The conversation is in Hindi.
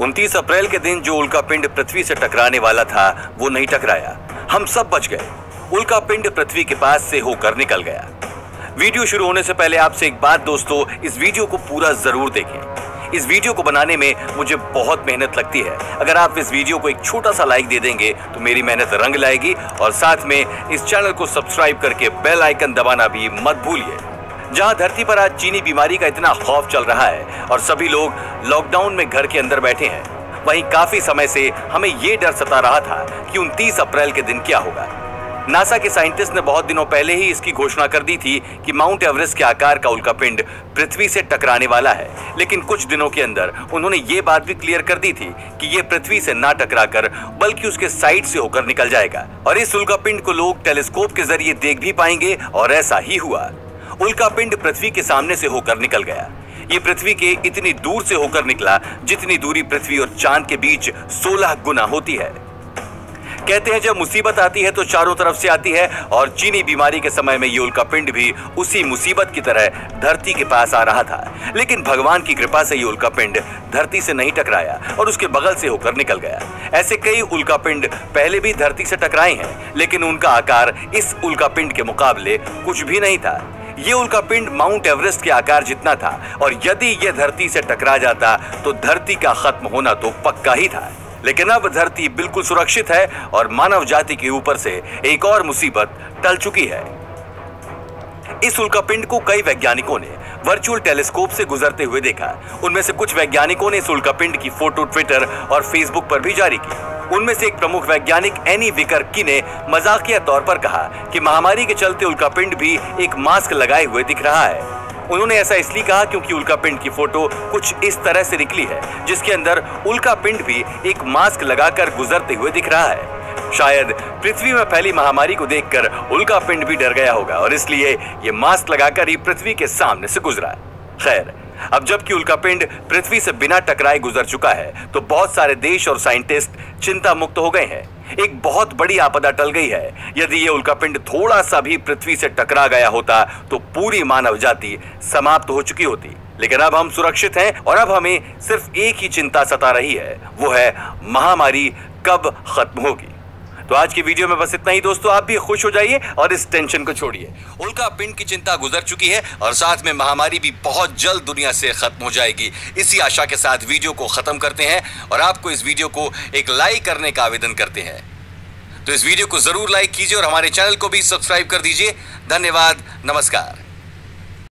29 अप्रैल के दिन जो उल्कापिंड पृथ्वी से टकराने वाला था वो नहीं टकराया। हम सब बच गए। उल्कापिंड पृथ्वी के पास से होकर निकल गया। वीडियो शुरू होने से पहले आपसे एक बात दोस्तों, इस वीडियो को पूरा जरूर देखें। इस वीडियो को बनाने में मुझे बहुत मेहनत लगती है। अगर आप इस वीडियो को एक छोटा सा लाइक दे देंगे तो मेरी मेहनत रंग लाएगी। और साथ में इस चैनल को सब्सक्राइब करके बेल आइकन दबाना भी मत भूलिए। जहां धरती पर आज चीनी बीमारी का इतना खौफ चल रहा है और सभी लोग लॉकडाउन में घर के अंदर बैठे हैं, वहीं काफी समय से हमें ये डर सता रहा था कि 29 अप्रैल के दिन क्या होगा। नासा के साइंटिस्ट ने बहुत दिनों पहले ही इसकी घोषणा कर दी थी कि माउंट एवरेस्ट के आकार का उल्कापिंड पृथ्वी से टकराने वाला है। लेकिन कुछ दिनों के अंदर उन्होंने ये बात भी क्लियर कर दी थी कि ये पृथ्वी से ना टकराकर बल्कि उसके साइड से होकर निकल जाएगा और इस उल्कापिंड को लोग टेलीस्कोप के जरिए देख भी पाएंगे। और ऐसा ही हुआ। उल्कापिंड पृथ्वी के सामने से होकर निकल गया। ये पृथ्वी के इतनी दूर से होकर निकला जितनी दूरी पृथ्वी और चांद के बीच 16 गुना होती है। कहते हैं जब मुसीबत आती है तो चारों तरफ से आती है और चीनी बीमारी के समय में ये उल्कापिंड भी उसी मुसीबत की तरह धरती के पास आ रहा था। लेकिन भगवान की कृपा से ये उल्कापिंड धरती से नहीं टकराया और उसके बगल से होकर निकल गया। ऐसे कई उल्कापिंड पहले भी धरती से टकराए हैं, लेकिन उनका आकार इस उल्कापिंड के मुकाबले कुछ भी नहीं था। ये उल्कापिंड माउंट एवरेस्ट के आकार जितना था और यदि ये धरती से टकरा जाता तो धरती का खत्म होना तो पक्का ही था। लेकिन अब धरती बिल्कुल सुरक्षित है और मानव जाति के ऊपर से एक और मुसीबत टल चुकी है। इस उल्कापिंड को कई वैज्ञानिकों ने वर्चुअल टेलीस्कोप से गुजरते हुए देखा। उनमें से कुछ वैज्ञानिकों ने इस उल्कापिंड की फोटो ट्विटर और फेसबुक पर भी जारी की। उनमें से एक प्रमुख वैज्ञानिक एनी विकर्की ने मजाकिया तौर पर कहा कि महामारी के चलते उल्कापिंड भी एक मास्क लगाए हुए दिख रहा है। उन्होंने ऐसा इसलिए कहा क्योंकि उल्कापिंड की फोटो कुछ इस तरह से निकली है जिसके अंदर उल्कापिंड भी एक मास्क लगाकर गुजरते हुए दिख रहा है। शायद पृथ्वी में फैली महामारी को देखकर उल्कापिंड भी डर गया होगा और इसलिए ये मास्क लगाकर ही पृथ्वी के सामने से गुजरा। खैर, अब जबकि उल्कापिंड पृथ्वी से बिना टकराए गुजर चुका है तो बहुत सारे देश और साइंटिस्ट चिंता मुक्त हो गए हैं। एक बहुत बड़ी आपदा टल गई है। यदि ये उल्कापिंड थोड़ा सा भी पृथ्वी से टकरा गया होता तो पूरी मानव जाति समाप्त हो चुकी होती। लेकिन अब हम सुरक्षित हैं और अब हमें सिर्फ एक ही चिंता सता रही है, वो है महामारी कब खत्म होगी। तो आज की वीडियो में बस इतना ही दोस्तों। आप भी खुश हो जाइए और इस टेंशन को छोड़िए। उल्कापिंड की चिंता गुजर चुकी है और साथ में महामारी भी बहुत जल्द दुनिया से खत्म हो जाएगी। इसी आशा के साथ वीडियो को खत्म करते हैं और आपको इस वीडियो को एक लाइक करने का आवेदन करते हैं। तो इस वीडियो को जरूर लाइक कीजिए और हमारे चैनल को भी सब्सक्राइब कर दीजिए। धन्यवाद, नमस्कार।